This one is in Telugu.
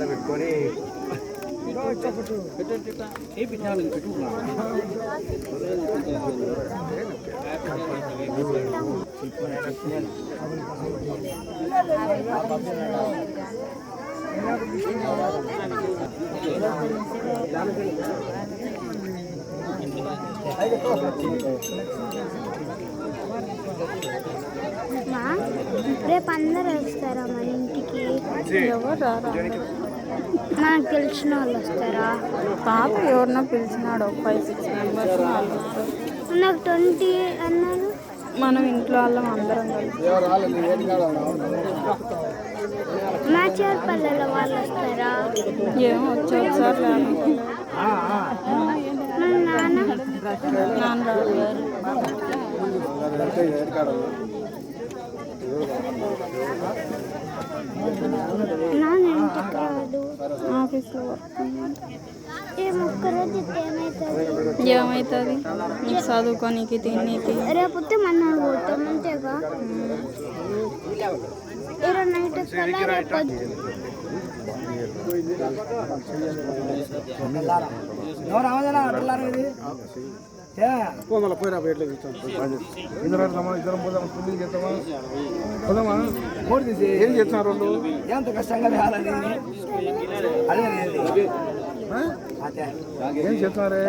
పెట్టుకొని రేపు అందరూ వస్తారా మన ఇంటికి? నాకు తెలిసిన వాళ్ళు వస్తారా? తాత ఎవరినో పిలిచినాడు, 5-6 మెంబర్స్. నాకు 20 అన్నారు. మనం ఇంట్లో వాళ్ళం అందరం కలిసి. మాచేర్పల్లిలో వాళ్ళు వస్తారా? ఏమో వచ్చారు సార్. నాన్న ఇంటికి రాదు, ఆఫీస్లో వర్క్. ఒక్కరోజు ఏమవుతుంది నీకు చదువుకోనికి తిన్నీకి? రేపు మన పోతాం అంతేగా. ఈరోజు నైట్ కల్లా రేపు ఏం చేస్తున్నారు ఎంత కష్టంగా ఏం చేస్తున్నారే?